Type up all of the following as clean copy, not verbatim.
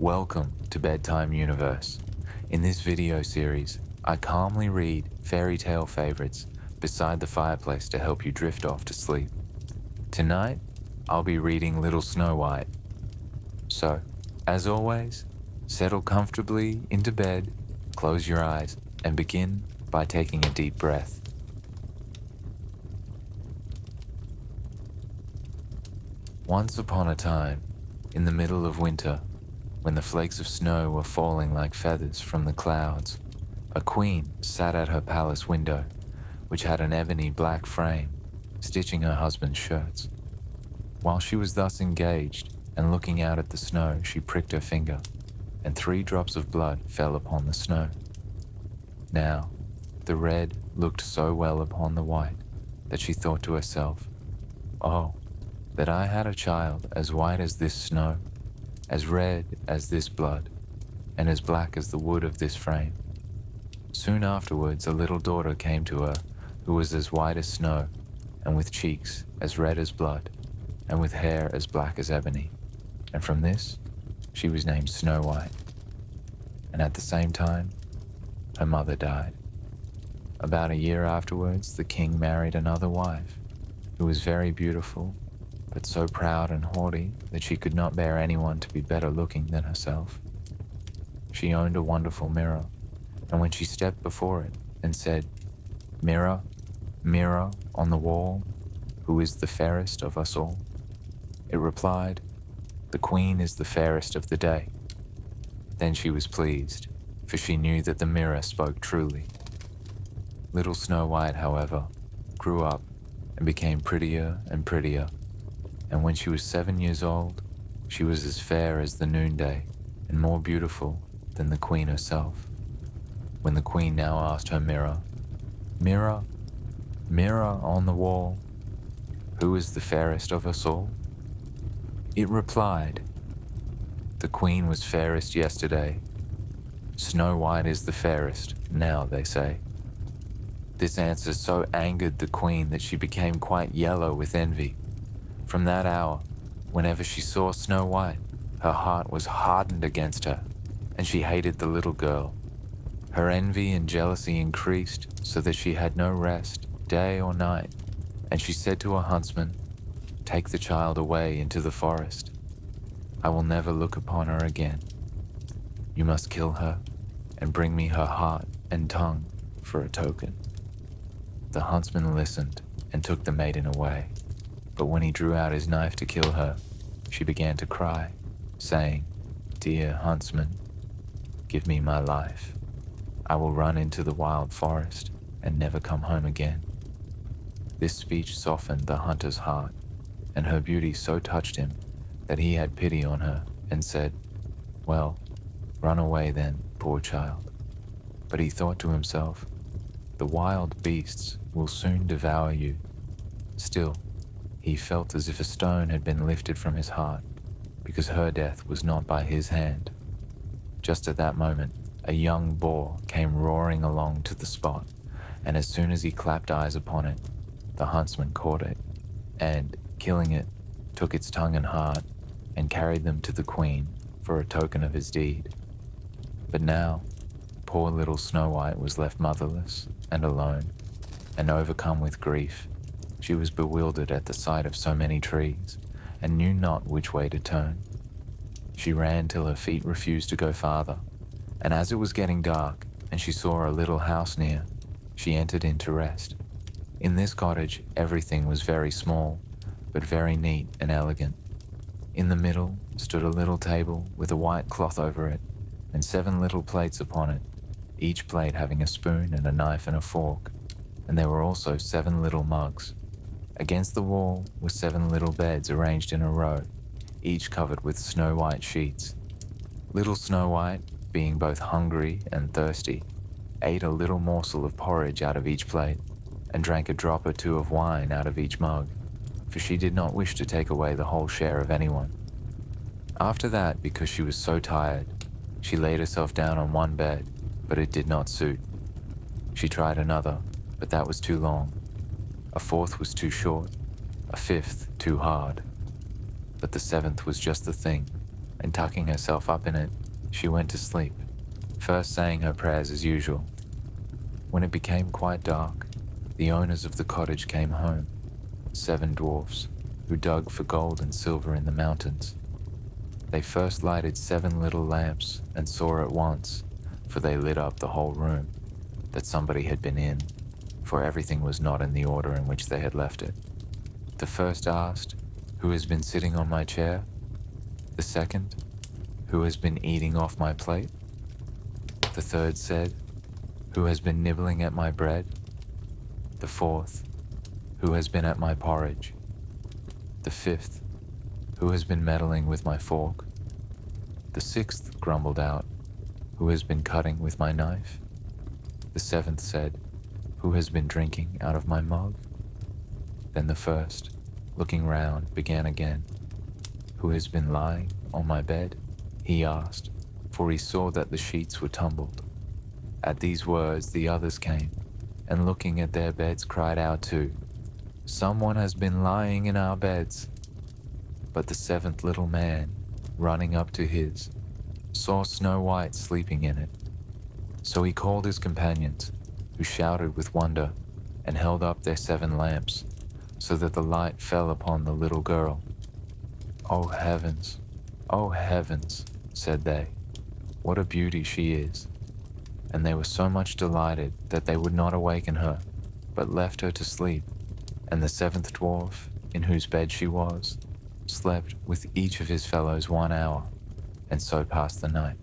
Welcome to Bedtime Universe. In this video series, I calmly read fairy tale favorites beside the fireplace to help you drift off to sleep. Tonight, I'll be reading Little Snow White. So, as always, settle comfortably into bed, close your eyes, and begin by taking a deep breath. Once upon a time, in the middle of winter, when the flakes of snow were falling like feathers from the clouds, a queen sat at her palace window, which had an ebony black frame, stitching her husband's shirts. While she was thus engaged and looking out at the snow, she pricked her finger, and 3 drops of blood fell upon the snow. Now, the red looked so well upon the white that she thought to herself, "Oh, that I had a child as white as this snow, as red as this blood, and as black as the wood of this frame." Soon afterwards, a little daughter came to her who was as white as snow, and with cheeks as red as blood, and with hair as black as ebony. And from this, she was named Snow White. And at the same time, her mother died. About a year afterwards, the king married another wife, who was very beautiful, but so proud and haughty that she could not bear anyone to be better looking than herself. She owned a wonderful mirror, and when she stepped before it and said, "Mirror, mirror on the wall, who is the fairest of us all?" it replied, "The queen is the fairest of the day." Then she was pleased, for she knew that the mirror spoke truly. Little Snow White, however, grew up and became prettier and prettier, and when she was 7 years old, she was as fair as the noonday and more beautiful than the queen herself. When the queen now asked her mirror, "Mirror, mirror on the wall, who is the fairest of us all?" it replied, "The queen was fairest yesterday. Snow White is the fairest now, they say." This answer so angered the queen that she became quite yellow with envy. From that hour, whenever she saw Snow White, her heart was hardened against her, and she hated the little girl. Her envy and jealousy increased so that she had no rest, day or night, and she said to her huntsman, "Take the child away into the forest. I will never look upon her again. You must kill her and bring me her heart and tongue for a token." The huntsman listened and took the maiden away. But when he drew out his knife to kill her, she began to cry, saying, "Dear huntsman, give me my life. I will run into the wild forest and never come home again." This speech softened the hunter's heart, and her beauty so touched him that he had pity on her and said, "Well, run away then, poor child." But he thought to himself, "The wild beasts will soon devour you." Still, he felt as if a stone had been lifted from his heart, because her death was not by his hand. Just at that moment, a young boar came roaring along to the spot, and as soon as he clapped eyes upon it, the huntsman caught it, and, killing it, took its tongue and heart, and carried them to the queen for a token of his deed. But now, poor little Snow White was left motherless and alone, and overcome with grief. She was bewildered at the sight of so many trees, and knew not which way to turn. She ran till her feet refused to go farther, and as it was getting dark, and she saw a little house near, she entered in to rest. In this cottage, everything was very small, but very neat and elegant. In the middle stood a little table with a white cloth over it, and 7 little plates upon it, each plate having a spoon and a knife and a fork, and there were also 7 little mugs. Against the wall were 7 little beds arranged in a row, each covered with snow-white sheets. Little Snow White, being both hungry and thirsty, ate a little morsel of porridge out of each plate, and drank a drop or 2 of wine out of each mug, for she did not wish to take away the whole share of anyone. After that, because she was so tired, she laid herself down on one bed, but it did not suit. She tried another, but that was too long. A 4th was too short, a 5th too hard. But the 7th was just the thing, and tucking herself up in it, she went to sleep, first saying her prayers as usual. When it became quite dark, the owners of the cottage came home, 7 dwarfs, who dug for gold and silver in the mountains. They first lighted 7 little lamps and saw at once, for they lit up the whole room, that somebody had been in, for everything was not in the order in which they had left it. The first asked, "Who has been sitting on my chair?" The second, "Who has been eating off my plate?" The third said, "Who has been nibbling at my bread?" The fourth, "Who has been at my porridge?" The fifth, "Who has been meddling with my fork?" The sixth grumbled out, "Who has been cutting with my knife?" The seventh said, "Who has been drinking out of my mug?" Then the first, looking round, began again, "Who has been lying on my bed?" he asked, for he saw that the sheets were tumbled. At these words the others came, and looking at their beds cried out too, "Someone has been lying in our beds." But the 7th little man, running up to his, saw Snow White sleeping in it. So he called his companions, who shouted with wonder and held up their 7 lamps, so that the light fell upon the little girl. "Oh heavens," said they, "what a beauty she is." And they were so much delighted that they would not awaken her, but left her to sleep, and the 7th dwarf, in whose bed she was, slept with each of his fellows 1 hour, and so passed the night.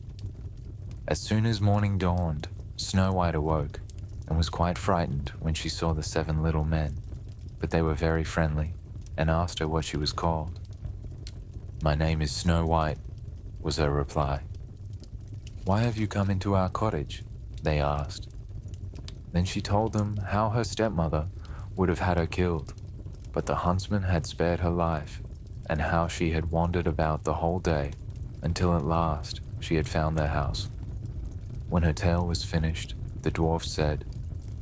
As soon as morning dawned, Snow White awoke, and was quite frightened when she saw the 7 little men, but they were very friendly, and asked her what she was called. "My name is Snow White," was her reply. "Why have you come into our cottage?" they asked. Then she told them how her stepmother would have had her killed, but the huntsman had spared her life, and how she had wandered about the whole day until at last she had found their house. When her tale was finished, the dwarf said,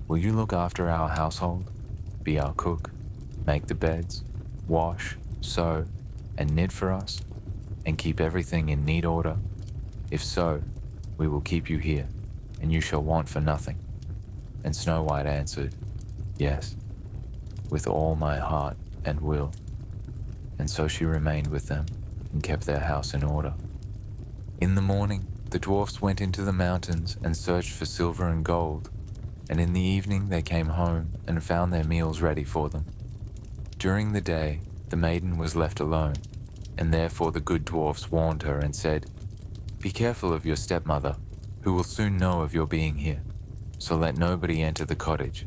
"Will you look after our household, be our cook, make the beds, wash, sew, and knit for us, and keep everything in neat order? If so, we will keep you here, and you shall want for nothing." And Snow White answered, "Yes, with all my heart and will." And so she remained with them and kept their house in order. In the morning, the dwarfs went into the mountains and searched for silver and gold, and in the evening they came home and found their meals ready for them. During the day, the maiden was left alone, and therefore the good dwarfs warned her and said, "Be careful of your stepmother, who will soon know of your being here, so let nobody enter the cottage."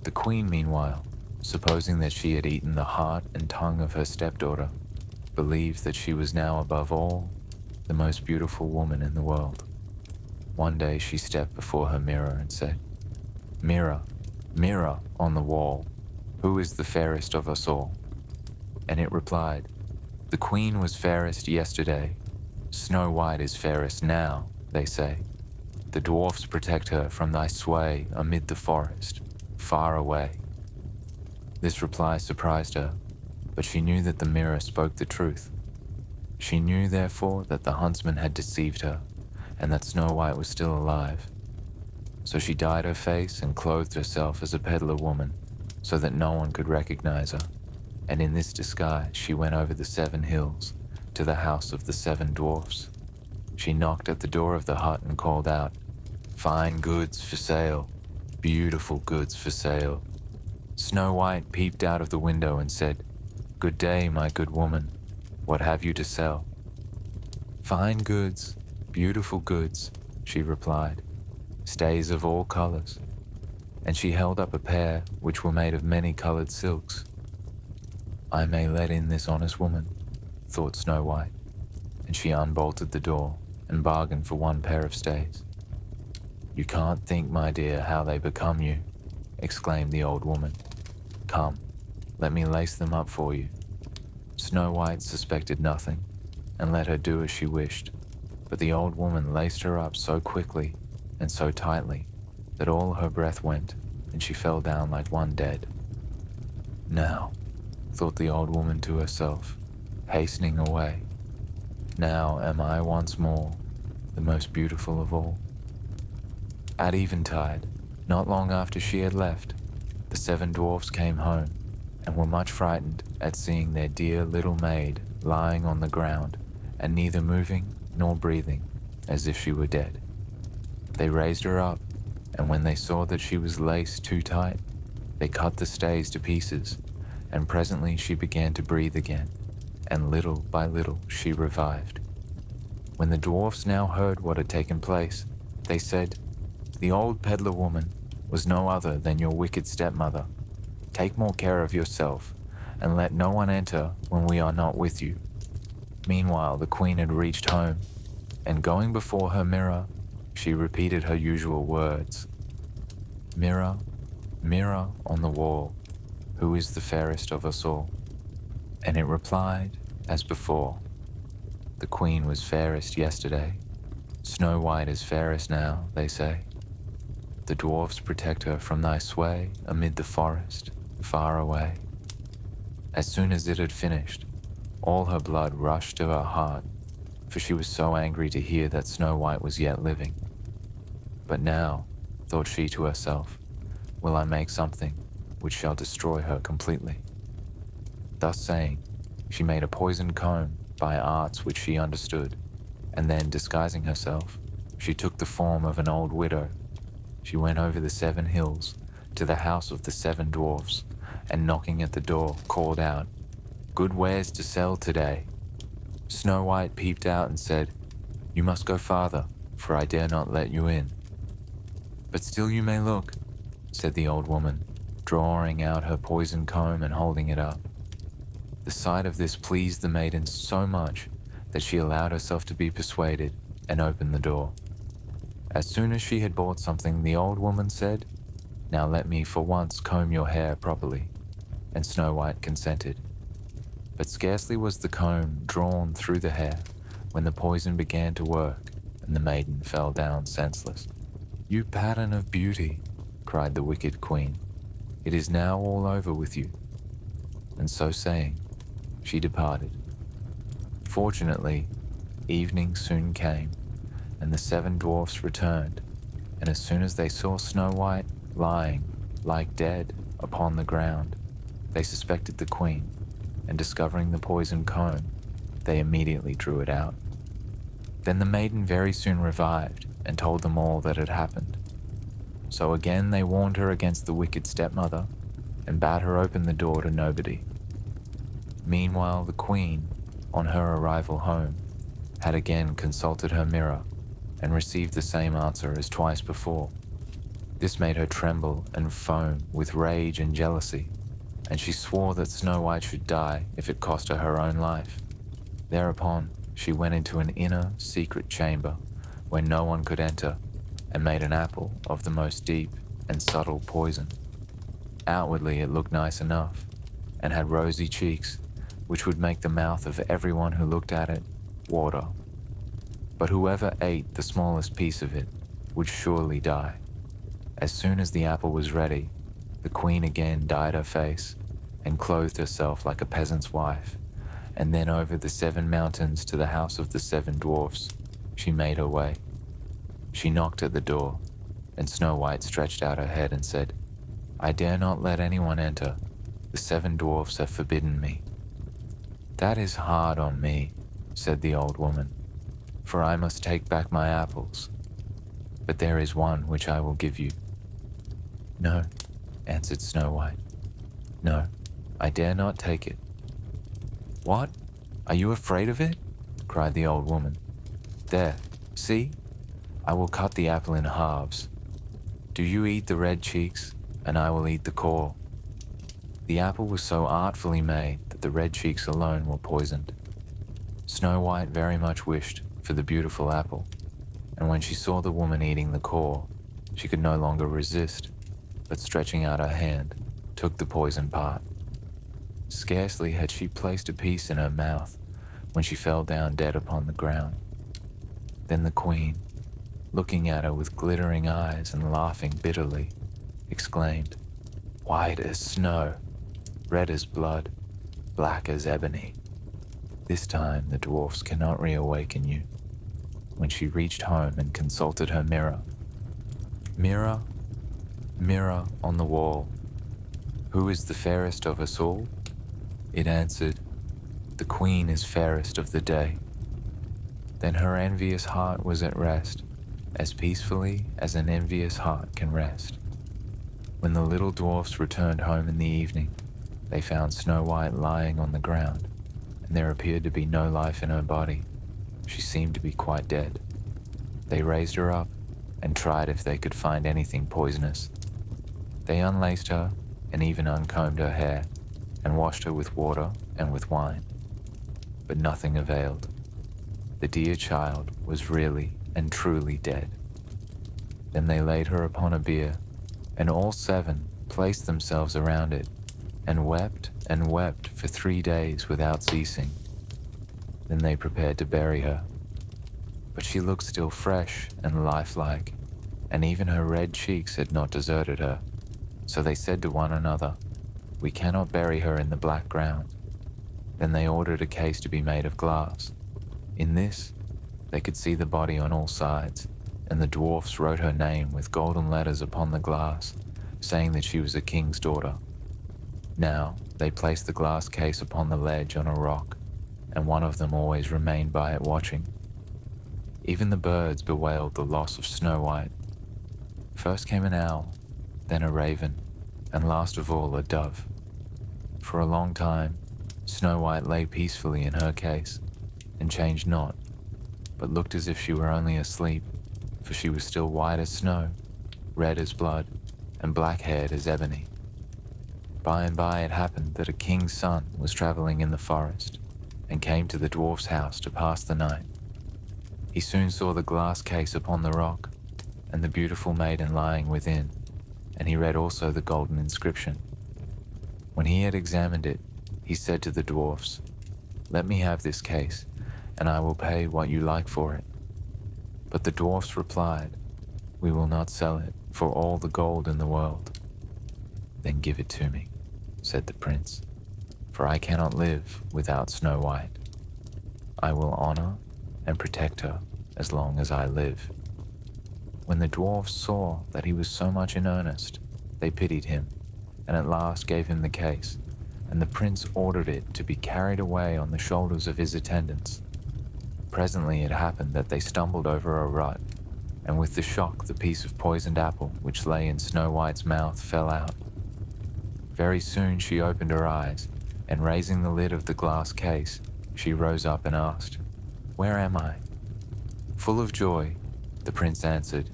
The queen, meanwhile, supposing that she had eaten the heart and tongue of her stepdaughter, believed that she was now above all the most beautiful woman in the world. One day she stepped before her mirror and said, "Mirror, mirror on the wall, who is the fairest of us all?" And it replied, "The queen was fairest yesterday. Snow White is fairest now, they say. The dwarfs protect her from thy sway amid the forest, far away." This reply surprised her, but she knew that the mirror spoke the truth. She knew, therefore, that the huntsman had deceived her, and that Snow White was still alive. So she dyed her face and clothed herself as a peddler woman, so that no one could recognize her, and in this disguise she went over the 7 hills to the house of the 7 dwarfs. She knocked at the door of the hut and called out, "Fine goods for sale, beautiful goods for sale." Snow White peeped out of the window and said, "Good day, my good woman. What have you to sell?" "Fine goods, beautiful goods," she replied, "stays of all colors." And she held up a pair which were made of many-colored silks. "I may let in this honest woman," thought Snow White, and she unbolted the door and bargained for 1 pair of stays. "You can't think, my dear, how they become you," exclaimed the old woman. "Come, let me lace them up for you." Snow White suspected nothing, and let her do as she wished, but the old woman laced her up so quickly and so tightly that all her breath went, and she fell down like one dead. "Now," thought the old woman to herself, hastening away, Now am I once more the most beautiful of all. At eventide, not long after she had left, the 7 dwarfs came home and were much frightened at seeing their dear little maid lying on the ground and neither moving nor breathing, as if she were dead. They raised her up, and when they saw that she was laced too tight, they cut the stays to pieces, and presently she began to breathe again, and little by little she revived. When the dwarfs now heard what had taken place, they said, "The old peddler woman was no other than your wicked stepmother. Take more care of yourself, and let no one enter when we are not with you." Meanwhile, the queen had reached home, and going before her mirror, she repeated her usual words. "Mirror, mirror on the wall, who is the fairest of us all?" And it replied, as before, "The queen was fairest yesterday. Snow White is fairest now, they say. The dwarfs protect her from thy sway amid the forest, far away." As soon as it had finished, all her blood rushed to her heart, for she was so angry to hear that Snow White was yet living. "But now," thought she to herself, "will I make something which shall destroy her completely." Thus saying, she made a poisoned comb by arts which she understood, and then, disguising herself, she took the form of an old widow. She went over the 7 hills to the house of the 7 dwarfs, and knocking at the door, called out, "Good wares to sell today." Snow White peeped out and said, "You must go farther, for I dare not let you in." "But still you may look," said the old woman, drawing out her poisoned comb and holding it up. The sight of this pleased the maiden so much that she allowed herself to be persuaded and opened the door. As soon as she had bought something, the old woman said, "Now let me for once comb your hair properly," and Snow White consented. But scarcely was the comb drawn through the hair when the poison began to work, and the maiden fell down senseless. "You pattern of beauty," cried the wicked queen, "it is now all over with you." And so saying, she departed. Fortunately, evening soon came, and the 7 dwarfs returned, and as soon as they saw Snow White lying, like dead, upon the ground, they suspected the queen, and discovering the poisoned comb, they immediately drew it out. Then the maiden very soon revived, and told them all that had happened. So again they warned her against the wicked stepmother, and bade her open the door to nobody. Meanwhile, the queen, on her arrival home, had again consulted her mirror, and received the same answer as twice before. This made her tremble and foam with rage and jealousy, and she swore that Snow White should die if it cost her her own life. Thereupon, she went into an inner, secret chamber, where no one could enter, and made an apple of the most deep and subtle poison. Outwardly it looked nice enough, and had rosy cheeks, which would make the mouth of everyone who looked at it water. But whoever ate the smallest piece of it would surely die. As soon as the apple was ready, the queen again dyed her face, and clothed herself like a peasant's wife, and then over the 7 mountains to the house of the 7 dwarfs she made her way. She knocked at the door, and Snow White stretched out her head and said, "I dare not let anyone enter. The 7 dwarfs have forbidden me." "That is hard on me," said the old woman, "for I must take back my apples. But there is one which I will give you." "No," answered Snow White. "No, I dare not take it." "What? Are you afraid of it?" cried the old woman. "There, see, I will cut the apple in halves. Do you eat the red cheeks, and I will eat the core." The apple was so artfully made that the red cheeks alone were poisoned. Snow White very much wished for the beautiful apple, and when she saw the woman eating the core, she could no longer resist, but stretching out her hand, took the poisoned part. Scarcely had she placed a piece in her mouth when she fell down dead upon the ground. Then the queen, looking at her with glittering eyes and laughing bitterly, exclaimed, "White as snow, red as blood, black as ebony." This time the dwarfs cannot reawaken you. When she reached home and consulted her mirror, "Mirror, mirror on the wall, who is the fairest of us all?" It answered, "The queen is fairest of the day." Then her envious heart was at rest, as peacefully as an envious heart can rest. When the little dwarfs returned home in the evening, they found Snow White lying on the ground, and there appeared to be no life in her body. She seemed to be quite dead. They raised her up and tried if they could find anything poisonous. They unlaced her and even uncombed her hair and washed her with water and with wine. But nothing availed. The dear child was really and truly dead. Then they laid her upon a bier, and all seven placed themselves around it and wept for 3 days without ceasing. Then they prepared to bury her. But she looked still fresh and lifelike, and even her red cheeks had not deserted her. So they said to one another, "We cannot bury her in the black ground." Then they ordered a case to be made of glass. In this, they could see the body on all sides, and the dwarfs wrote her name with golden letters upon the glass, saying that she was a king's daughter. Now, they placed the glass case upon the ledge on a rock, and one of them always remained by it watching. Even the birds bewailed the loss of Snow White. First came an owl, then a raven, and last of all a dove. For a long time, Snow White lay peacefully in her case, and changed not, but looked as if she were only asleep, for she was still white as snow, red as blood, and black-haired as ebony. By and by it happened that a king's son was traveling in the forest, and came to the dwarf's house to pass the night. He soon saw the glass case upon the rock, and the beautiful maiden lying within, and he read also the golden inscription. When he had examined it, he said to the dwarfs, "Let me have this case, and I will pay what you like for it." But the dwarfs replied, "We will not sell it for all the gold in the world." "Then give it to me," said the prince, "for I cannot live without Snow White. I will honor and protect her as long as I live." When the dwarfs saw that he was so much in earnest, they pitied him, and at last gave him the case, and the prince ordered it to be carried away on the shoulders of his attendants. Presently it happened that they stumbled over a rut, and with the shock the piece of poisoned apple which lay in Snow White's mouth fell out. Very soon she opened her eyes, and raising the lid of the glass case, she rose up and asked, "Where am I?" Full of joy, the prince answered,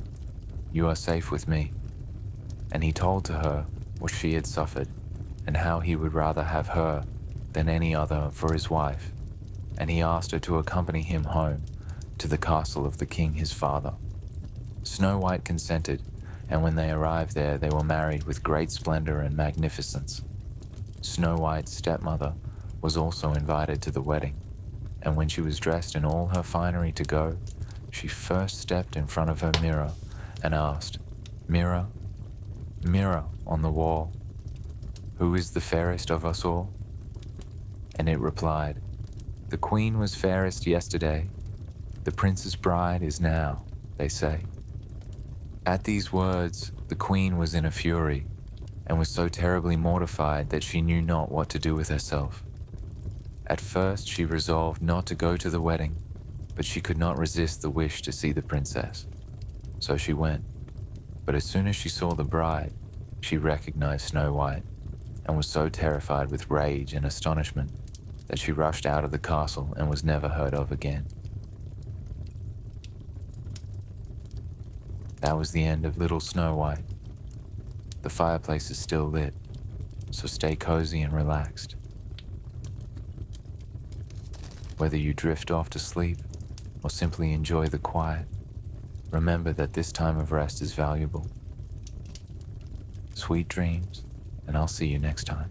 "You are safe with me." And he told to her what she had suffered, and how he would rather have her than any other for his wife, and he asked her to accompany him home to the castle of the king his father. Snow White consented, and when they arrived there they were married with great splendor and magnificence. Snow White's stepmother was also invited to the wedding, and when she was dressed in all her finery to go, she first stepped in front of her mirror and asked, "Mirror, mirror on the wall, who is the fairest of us all?" And it replied, "The queen was fairest yesterday, the prince's bride is now," they say. At these words, the queen was in a fury, and was so terribly mortified that she knew not what to do with herself. At first she resolved not to go to the wedding, but she could not resist the wish to see the princess. So she went, but as soon as she saw the bride, she recognized Snow White, and was so terrified with rage and astonishment that she rushed out of the castle and was never heard of again. That was the end of Little Snow White. The fireplace is still lit, so stay cozy and relaxed. Whether you drift off to sleep or simply enjoy the quiet, remember that this time of rest is valuable. Sweet dreams, and I'll see you next time.